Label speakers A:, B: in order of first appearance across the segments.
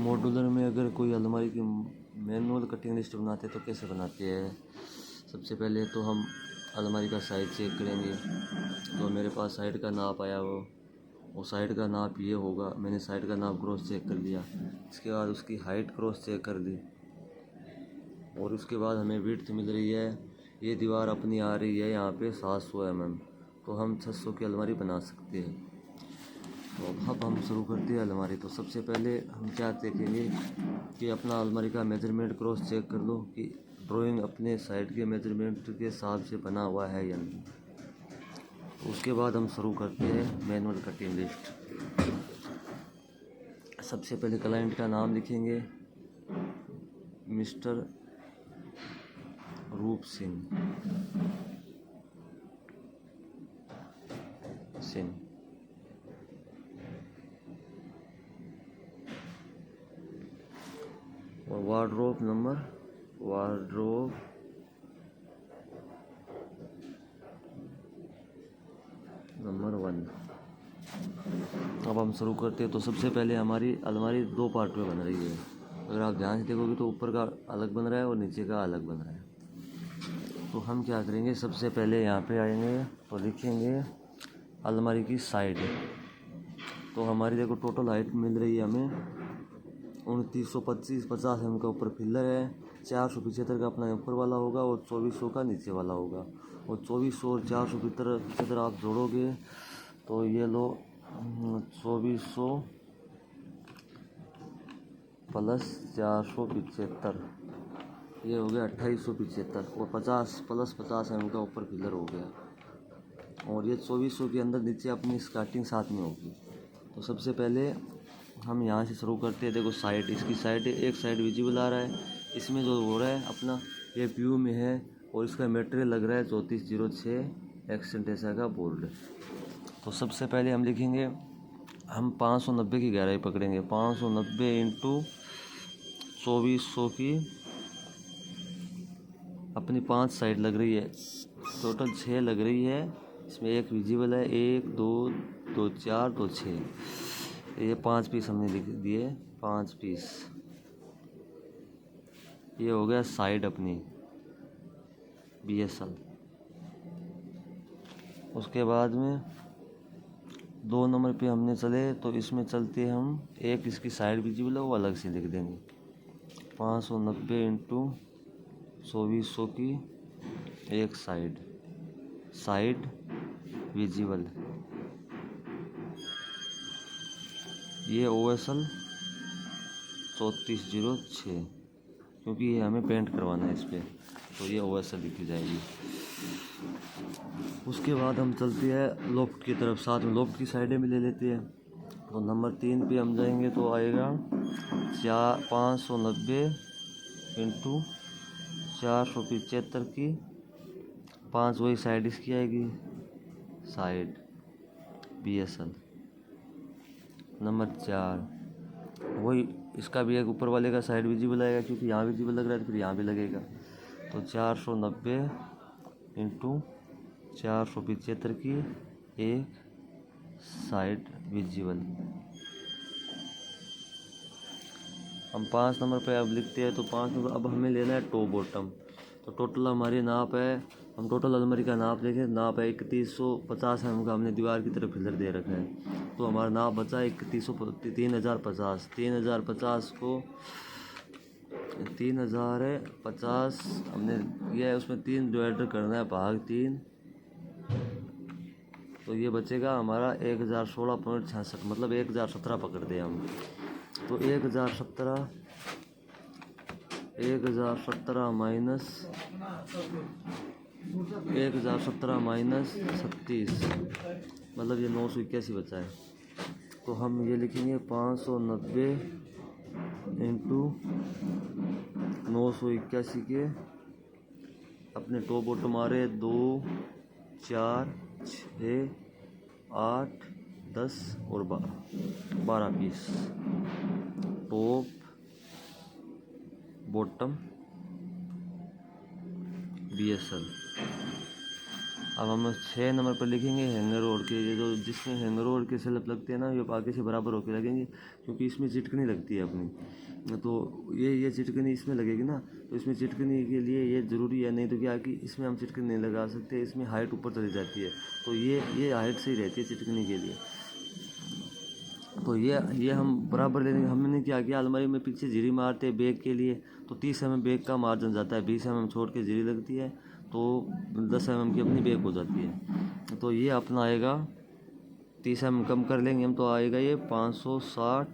A: Modular में अगर कोई अलमारी की मैनुअल कटिंग लिस्ट बनाते तो कैसे बनाते हैं। सबसे पहले तो हम अलमारी का साइज चेक करेंगे। तो मेरे पास साइड का नाप आया वो साइड का नाप ये होगा। मैंने साइड का नाप क्रॉस चेक कर लिया। इसके बाद उसकी हाइट क्रॉस चेक कर दी और उसके बाद हमें विड्थ मिल रही है। ये दीवार अपनी आ रही है यहाँ पे 700 mm, तो हम 600 की अलमारी बना सकते हैं। तो अब हम शुरू करते हैं अलमारी। तो सबसे पहले हम क्या देखेंगे कि अपना अलमारी का मेजरमेंट क्रॉस चेक कर लो कि ड्राइंग अपने साइड के मेजरमेंट के हिसाब से बना हुआ है या नहीं। तो उसके बाद हम शुरू करते हैं मैनुअल कटिंग लिस्ट। सबसे पहले क्लाइंट का नाम लिखेंगे, मिस्टर रूप सिंह। और वार्डरोब नंबर 1। अब हम शुरू करते हैं। तो सबसे पहले हमारी अलमारी 2 पार्ट में बन रही है। अगर आप ध्यान से देखोगे तो ऊपर का अलग बन रहा है और नीचे का अलग बन रहा है। तो हम क्या करेंगे, सबसे पहले यहाँ पे आएंगे तो लिखेंगे अलमारी की साइड। तो हमारी देखो टोटल हाइट मिल रही है हमें 2925 50 mm का ऊपर पिलर है। 475 का अपना ऊपर वाला होगा और 2400 का नीचे वाला होगा। और 2400 और 475 आप जोड़ोगे तो ये लो 2400 प्लस 475, ये हो गया 2875 और 50 प्लस 50 mm का ऊपर पिलर हो गया। और ये 2400 के अंदर नीचे अपनी स्टार्टिंग साथ में होगी। तो सबसे पहले हम यहाँ से शुरू करते हैं। देखो साइड, इसकी साइड एक साइड विजिबल आ रहा है। इसमें जो हो रहा है अपना ये व्यू में है और इसका मटेरियल लग रहा है 3406 एक्सेंटेसा का बोर्ड। तो सबसे पहले हम लिखेंगे, हम 590 की गहराई पकड़ेंगे। 590 इंटू 2400 की अपनी 5 साइड लग रही है, टोटल 6 लग रही है। इसमें एक विजिबल है, 1 2 2 4 2 6, ये 5 पीस हमने लिख दिए, 5 पीस। ये हो गया साइड अपनी BSL। उसके बाद में 2 नंबर पे हमने चले तो इसमें चलते हम एक इसकी साइड विजिबल है वो अलग से लिख देंगे। 590 इंटू 2400 की एक साइड विजिबल, ये OSL 3406, क्योंकि ये हमें पेंट करवाना है इस पर, तो ये OSL लिखी जाएगी। उसके बाद हम चलते हैं लोफ्ट की तरफ। साथ में लोफ्ट की साइडें भी ले लेते हैं। तो नंबर 3 पे हम जाएंगे तो आएगा 590 इंटू 475 की 5, वही साइड इसकी आएगी, साइड BSL। नंबर 4 वही इसका भी एक ऊपर वाले का साइड विजिबल आएगा, क्योंकि यहाँ विजिबल लग रहा है तो फिर यहाँ भी लगेगा। तो 490 इंटू 475 की एक साइड विजिबल। हम 5 नंबर पे अब लिखते हैं। तो 5 नंबर अब हमें लेना है टॉप बॉटम। तो टोटल हमारी नाप है, हम टोटल अलमारी का नाप देखें, नाप है 3150 mm का। हमने दीवार की तरफ फिलर दे रखा है। तो हमारा नाप बचा 3050। 3050 को 3050 हमने किया है, उसमें 3 डिवाइडर करना है, भाग 3। तो ये बचेगा हमारा 1016.66, मतलब 1017 पकड़ दे हम। तो 1017 माइनस 36, मतलब ये 981 बचा है। तो हम ये लिखेंगे 590 इंटू 981 के अपने टॉप बॉटम आ रहे 2 4 6 8 10 और 12 पीस टॉप बॉटम BSL। अब हम 6 नंबर पर लिखेंगे हैंगर रोड के, ये जो जिसमें हैंगर रोड के सेल्फ लगते हैं ना, ये आगे से बराबर होकर लगेंगे, क्योंकि इसमें चिटकनी लगती है अपनी। तो ये चिटकनी इसमें लगेगी ना, तो इसमें चिटकनी के लिए ये ज़रूरी है, नहीं तो क्या कि इसमें हम चिटकनी नहीं लगा सकते, इसमें हाइट ऊपर चली जाती है, तो ये हाइट सही रहती है चिटकनी के लिए। तो ये हम बराबर लेंगे। हमने क्या किया, अलमारी में पीछे जीरी मारते हैं बैग के लिए, तो 30 mm बैग का मार्जिन जाता है, 20 mm छोड़ के जीरी लगती है, तो 10 mm की अपनी बैग हो जाती है। तो ये अपना आएगा 30 mm कम कर लेंगे हम, तो आएगा ये 560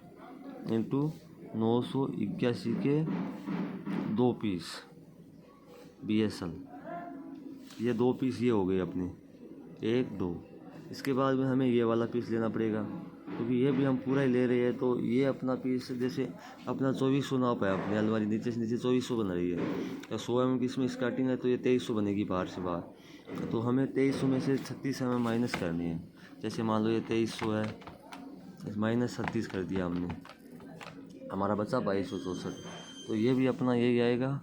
A: इंटू 981 के 2 पीस BSL। ये 2 पीस ये हो गए अपने, 1 2। इसके बाद में हमें ये वाला पीस लेना पड़ेगा, क्योंकि ये भी हम पूरा ही ले रहे हैं। तो ये अपना पीस जैसे अपना 2400 नाप है, अपनी अलमारी नीचे से नीचे 2400 बन रही है, या 100 mm की इसमें स्टार्टिंग है, तो ये 2300 बनेगी बाहर से बाहर। तो हमें 2300 में से 36 mm माइनस करनी है। जैसे मान लो ये 2300 है, माइनस 36 कर दिया हमने, हमारा बचा 2264। तो ये भी अपना यही आएगा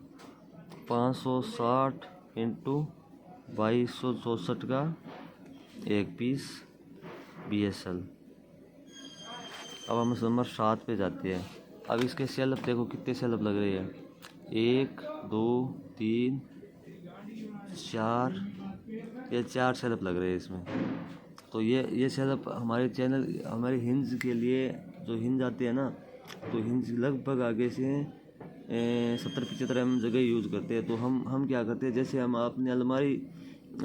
A: 560 इंटू 2264 का 1 पीस BSL। अब हम नंबर 7 पे जाते हैं। अब इसके सेल्फ देखो कितने सेल्फ लग रहे हैं, 1 2 3 4, ये 4 सेल्फ लग रहे हैं इसमें। तो ये सेल्फ हमारे चैनल, हमारे हिंज के लिए जो हिंज आते हैं ना, तो हिंज लगभग आगे से 70-75 mm जगह यूज़ करते हैं। तो हम क्या करते हैं, जैसे हम अपनी अलमारी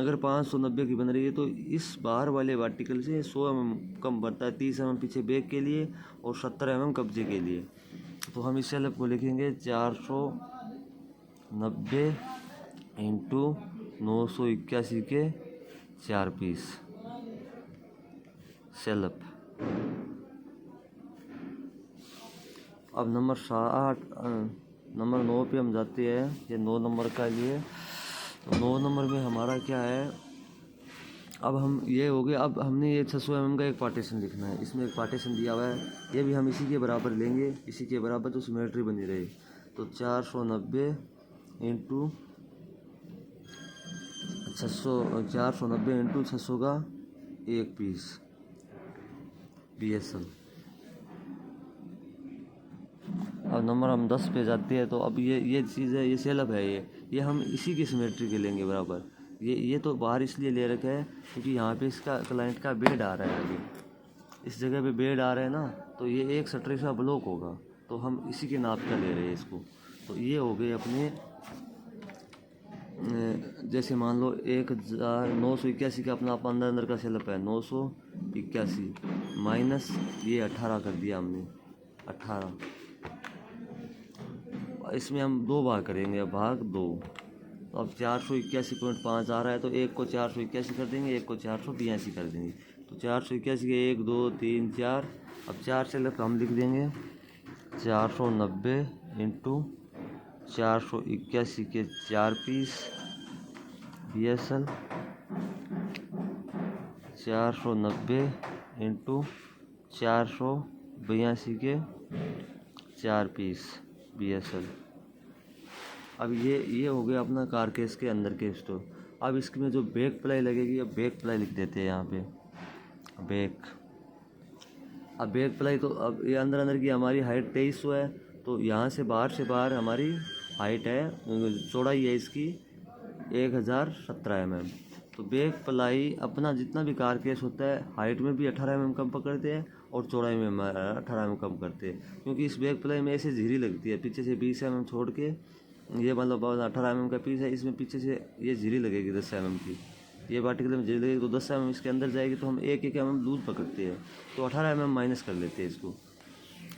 A: अगर 590 की बन रही है, तो इस बाहर वाले वार्टिकल से 100 mm कम बढ़ता है, 30 mm पीछे बैक के लिए और 70 mm कब्जे के लिए। तो हम इस सेल्फ को लिखेंगे 490 इंटू 981 के 4 पीस सेल्फ। अब नंबर 9 पे हम जाते हैं, ये 9 नंबर का लिए। तो 9 नंबर में हमारा क्या है, अब हम ये हो गए। अब हमने ये 600 mm का एक पार्टीशन लिखना है, इसमें एक पार्टीशन दिया हुआ है, ये भी हम इसी के बराबर लेंगे, इसी के बराबर, तो सिमेट्री बनी रहे। तो 490 इंटू 600 का 1 पीस BSL। अब नंबर हम 10 पे जाते हैं। तो अब ये चीज़ है, ये सेल्फ है, ये हम इसी की सिमेट्री के लेंगे बराबर। ये तो बाहर इसलिए ले रखा है क्योंकि यहाँ पे इसका क्लाइंट का बेड आ रहा है, अभी इस जगह पे बेड आ रहा है ना, तो ये एक शटर सा ब्लॉक होगा, तो हम इसी के नाप का ले रहे हैं इसको। तो ये हो गए अपने, जैसे मान लो 1981 का अपना अंदर का सेल्फ है 981 माइनस ये 18 कर दिया हमने, 18। इसमें हम 2 भाग करेंगे, भाग 2। तो अब 481.5 आ रहा है, तो एक को 481 कर देंगे, एक को 482 कर देंगे। तो 481 के 1 2 3 4। अब 4 सेल्फ हम लिख देंगे 490 इंटू 481 के 4 पीस BSL। 490 इंटू 482 के 4 पीस BSL। अब ये हो गया अपना कारकेस के अंदर के स्टोर। अब इसमें जो बैक प्लाई लगेगी, अब बैक प्लाई लिख देते हैं यहाँ पे, बैक। अब बैक प्लाई, तो अब ये अंदर की हमारी हाइट 2300 है, तो यहाँ से बाहर हमारी हाइट है, चौड़ाई है इसकी 1017 mm। तो बैक प्लाई अपना जितना भी कारकेस होता है, हाइट में भी 18 mm कम पकड़ते हैं और चौड़ाई में 18 mm कम करते हैं, क्योंकि इस बैक प्लाई में ऐसे झिरी लगती है, पीछे से 20 mm छोड़ के, ये मतलब 18 mm का पीस है, इसमें पीछे से ये झिरी लगेगी 10 mm की, ये पार्टिकुलर में झिरी लगेगी, तो 10 mm इसके अंदर जाएगी, तो हम 1 mm लूज पकड़ते हैं, तो 18 mm माइनस कर लेते हैं इसको।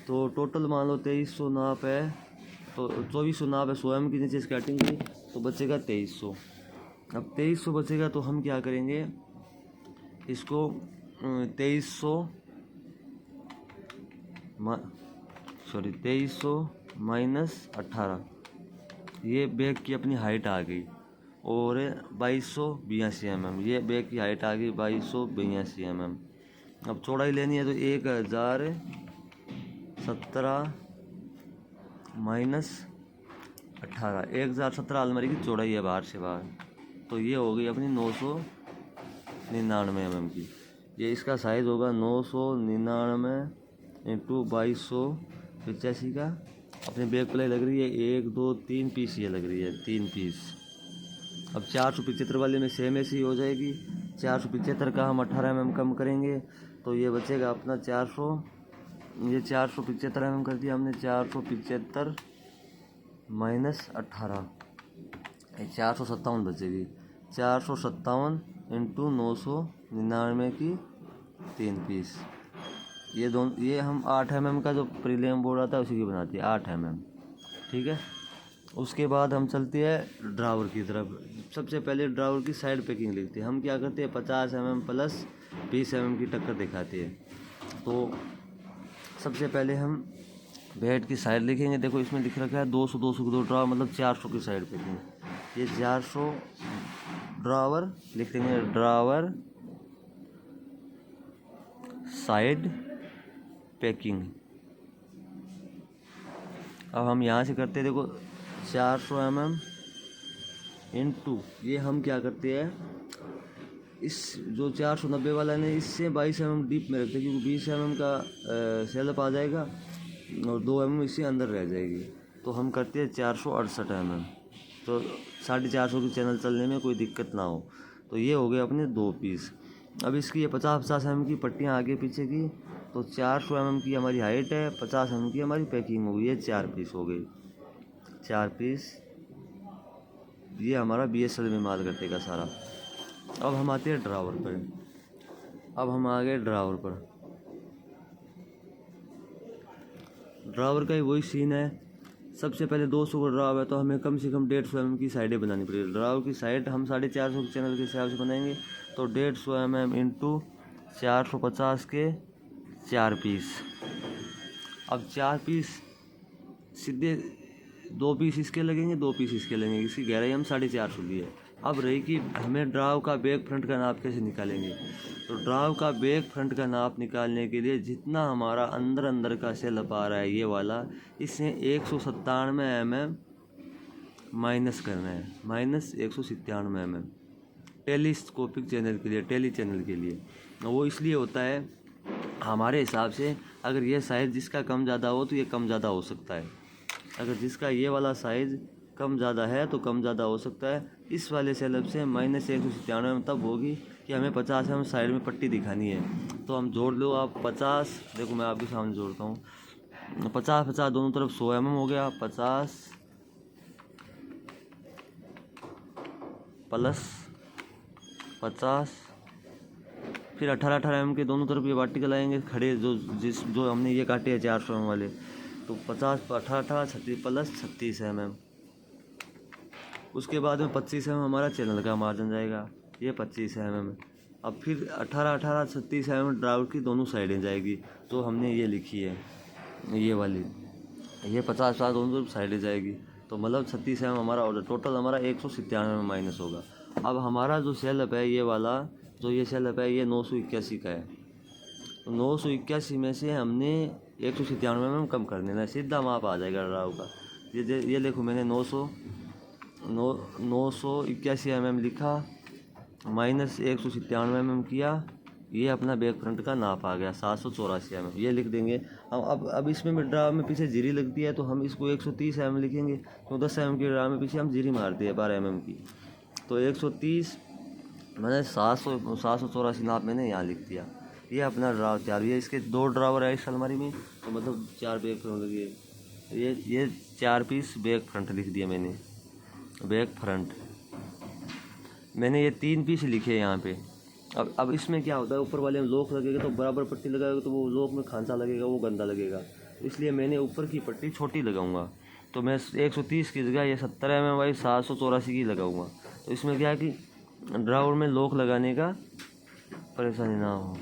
A: तो टोटल मान लो 2300 नाप है, तो 2400 नाप है, 100 mm की नीचे स्टार्टिंग की, तो बचेगा 2300। अब 2300 बचेगा, तो हम क्या करेंगे, इसको 2300 माइनस 18, ये बैग की अपनी हाइट आ गई, और 2282 mm, ये बैग की हाइट आ गई 2282 mm। अब चौड़ाई लेनी है, तो 1017 माइनस 18, 1017 अलमारी की चौड़ाई है बाहर से बाहर, तो ये हो गई अपनी 900 99 mm की। ये इसका साइज़ होगा 999 इंटू 2285 का। अपनी बैक प्लाई लग रही है 1 2 3 पीस, ये लग रही है 3 पीस। अब 475 वाले में सेम ऐसी हो जाएगी। 475 का हम 18 mm कम करेंगे तो ये बचेगा अपना 400। ये 475 mm कर दिया हमने, 475 माइनस 18, 457 बचेगी। 457 इंटू 999 की 3 पीस। ये हम 8 mm का जो प्रीलियम बोर्ड आता है उसी की बनाती है, 8 mm। ठीक है। उसके बाद हम चलते हैं ड्रावर की तरफ। सबसे पहले ड्रावर की साइड पैकिंग लिखते हैं। हम क्या करते हैं, 50 mm प्लस 20 mm की टक्कर दिखाते हैं। तो सबसे पहले हम बेड की साइड लिखेंगे। देखो इसमें लिख रखा है 200 200 की 2 ड्रावर, मतलब 400 की साइड पैकिंग। ये 400 ड्रावर लिख देंगे, ड्रावर साइड पैकिंग। अब हम यहाँ से करते हैं, देखो 400 mm इंटू, ये हम क्या करते हैं, इस जो 490 वाला है ना, इससे 22 mm डीप में रखते हैं, क्योंकि 20 mm का सेलअप आ जाएगा और 2 mm इससे अंदर रह जाएगी। तो हम करते हैं 468 mm, तो 450 की चैनल चलने में कोई दिक्कत ना हो। तो ये हो गए अपने 2 पीस। अब इसकी ये 50-50 mm की पट्टियाँ आगे पीछे की, तो 400 mm की हमारी हाइट है, 50 mm की हमारी पैकिंग होगी। ये 4 पीस हो गई, 4 पीस। ये हमारा BSL में माल कट्टे का सारा। अब हम आते हैं ड्रावर पर। अब हम आ गए ड्रावर पर। ड्रावर का ही वही सीन है। सबसे पहले 200 का ड्रावर है तो हमें कम से कम 150 mm की साइडें बनानी पड़ेगी। ड्रावर की साइड हम 450 के चैनल के हिसाब से बनाएंगे, तो 150 mm इंटू 450 के 4 पीस। अब 4 पीस सीधे 2 पीस इसके लगेंगे, 2 पीस इसके लगेंगे। इसकी गहराई हम 450 ली है। अब रही कि हमें ड्राव का बैक फ्रंट का नाप कैसे निकालेंगे। तो ड्राव का बैक फ्रंट का नाप निकालने के लिए जितना हमारा अंदर का सेलअप आ रहा है ये वाला, इससे 197 mm माइनस करना है, माइनस 197 mm टेलीस्कोपिक चैनल के लिए, टेली चैनल के लिए। वो इसलिए होता है हमारे हिसाब से, अगर ये साइज़ जिसका कम ज़्यादा हो तो ये कम ज़्यादा हो सकता है। अगर जिसका ये वाला साइज़ कम ज़्यादा है तो कम ज़्यादा हो सकता है। इस वाले सेलअप से माइनस 197 तब होगी कि हमें 50 mm साइड में पट्टी दिखानी है। तो हम जोड़ लो आप 50, देखो मैं आपके सामने जोड़ता हूँ, 50-50 दोनों तरफ 100 mm हो गया, 50 प्लस 50, फिर 18-18 mm के दोनों तरफ ये वर्टिकल आएंगे खड़े, जो हमने ये काटे हैं 400 mm वाले। तो 50 18 36 प्लस 36 mm। उसके बाद में 25 mm हमारा चैनल का मार्जिन जाएगा, ये 25 mm। अब फिर 18 36 mm ड्रावर की दोनों साइडें जाएगी, तो हमने ये लिखी है ये वाली, ये 50 दोनों तरफ साइडें जाएगी। तो मतलब 36 mm हमारा ऑर्डर, टोटल हमारा 197 mm माइनस होगा। अब हमारा जो सेलअप है ये वाला, जो ये सेलअप है ये 981 का है। तो 981 में से हमने 197 mm कम कर देना है, सीधा माप आ जाएगा ड्राव का। ये देखो मैंने 981 mm लिखा, माइनस 197 mm किया, ये अपना बैक फ्रंट का नाप आ गया 784 mm। ये लिख देंगे हम। अब इसमें ड्राव में पीछे जीरी लगती है तो हम इसको 130 mm लिखेंगे, तो 10 mm की ड्राव में पीछे हम जीरी मारते हैं 12 mm की। तो 130 मैंने 784 नाप मैंने यहाँ लिख दिया। ये अपना ड्राव तैयार हुआ। इसके 2 ड्रावर है इस अलमारी में, तो मतलब 4 बैक फ्रंट लगे। ये 4 पीस बैक फ्रंट लिख दिया मैंने, बैक फ्रंट। मैंने ये 3 पीस लिखे यहाँ पे। अब इसमें क्या होता है, ऊपर वाले में लॉक लगेगा तो बराबर पट्टी लगाएगा तो वो लॉक में खांचा लगेगा, वो गंदा लगेगा। इसलिए मैंने ऊपर की पट्टी छोटी लगाऊंगा। तो मैं 130 की जगह ये 70 mm वाली 784 की लगाऊंगा। तो इसमें क्या है कि ड्रावर में लॉक लगाने का परेशानी ना हो।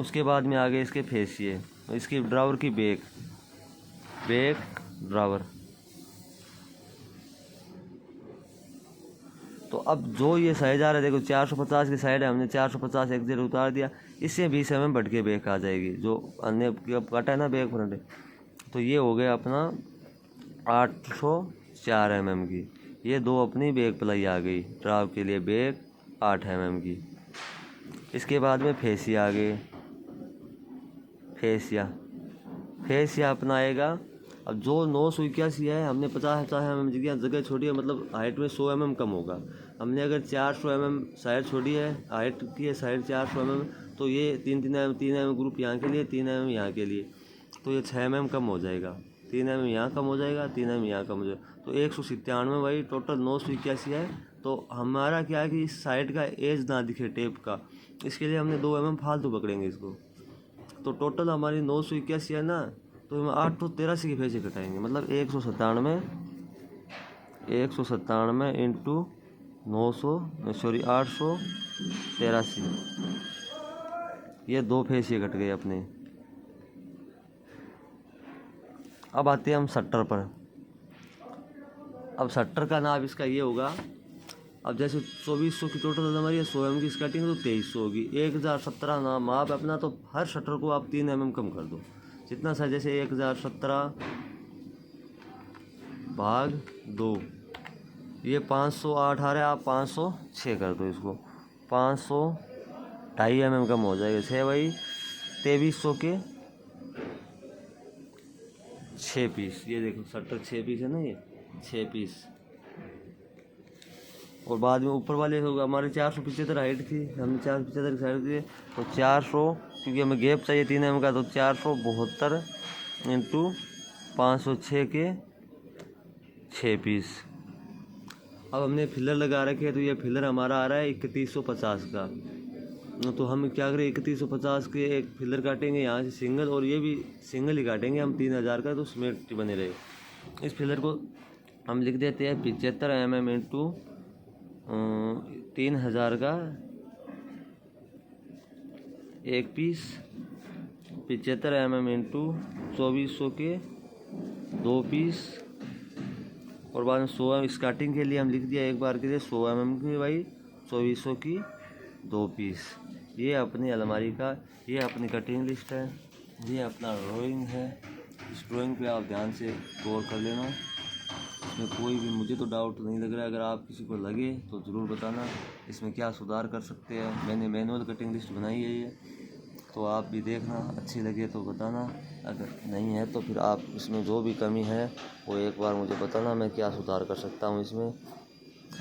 A: उसके बाद में आगे इसके फेसिए, इसकी ड्रावर की बैक ड्रावर। तो अब जो ये साइज आ रहा है, देखो 450 की साइड है, हमने 450 एक जगह उतार दिया, इससे 20 mm बढ़ के बैक आ जाएगी, जो अन्य कटा है ना बैक फ्रंट। तो ये हो गया अपना 804 mm की। ये 2 अपनी बैक प्लाई आ गई ड्राव के लिए, बैक 8 mm की। इसके बाद में फेसिया आ गए। फेसिया अपना आएगा। अब जो 981 है, हमने 50 mm जगह छोड़ी है, मतलब हाइट में 100 mm कम होगा। हमने अगर 400 mm साइड छोड़ी है, हाइट की है साइड 400 mm, तो ये 3 mm ग्रुप यहाँ के लिए, 3 mm यहाँ के लिए, तो ये 6 mm कम हो जाएगा। 3 mm यहाँ कम हो जाएगा, 3 mm यहाँ कम हो जाएगा, तो 197 भाई टोटल 981 है। तो हमारा क्या है कि इस साइड का एज ना दिखे टेप का, इसके लिए हमने 2 mm फालतू पकड़ेंगे इसको। तो टोटल हमारी 981 है ना, तो हम 883 के फेसे कटाएंगे, मतलब 197 इंटू 883, ये 2 फेसिए कट गए अपने। अब आते हैं हम शट्टर पर। अब शट्टर का नाप इसका ये होगा, अब जैसे 2400 की टोटल हमारी है, 100 mm की स्कर्टिंग तो 2300 होगी। 1017 नाम माप अपना, तो हर शटर को आप 3 mm कम कर दो, जितना सा, जैसे 1017 भाग 2, ये 508 आ रहा है, आप 506 कर दो इसको, 500 2.5 mm कम हो जाएगा। 6 भाई 2300 के 6 पीस, ये देखो शटर 6 पीस है ना, ये 6 पीस। और बाद में ऊपर वाले होगा हमारे 475 हाइट थी, हमने 475 की साइड दी, तो 400, क्योंकि हमें गैप चाहिए 3 mm का, तो 472 इंटू 506 के 6 पीस। अब हमने फिलर लगा रखे है, तो ये फिलर हमारा आ रहा है 3150 का। तो हम क्या करें, 3150 के एक फिलर काटेंगे यहाँ से सिंगल, और ये भी सिंगल ही काटेंगे हम 3000 का, तो स्मेट बने रहे। इस फिलर को हम लिख देते हैं 75 mm इंटू 3000 का एक पीस, 75 mm इंटू 2400 के 2 पीस, और बाद में 100 स्टार्टिंग के लिए हम लिख दिया एक बार के लिए 100 mm की भाई 2400 की 2 पीस। ये अपनी अलमारी का, ये अपनी कटिंग लिस्ट है, ये अपना ड्राइंग है। इस ड्राइंग पे आप ध्यान से गौर कर लेना, इसमें कोई भी मुझे तो डाउट नहीं लग रहा है। अगर आप किसी को लगे तो ज़रूर बताना इसमें क्या सुधार कर सकते हैं। मैंने मैनुअल कटिंग लिस्ट बनाई है ये, तो आप भी देखना, अच्छी लगे तो बताना, अगर नहीं है तो फिर आप इसमें जो भी कमी है वो एक बार मुझे बताना, मैं क्या सुधार कर सकता हूँ इसमें।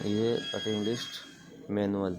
A: ये कटिंग लिस्ट मैनुअल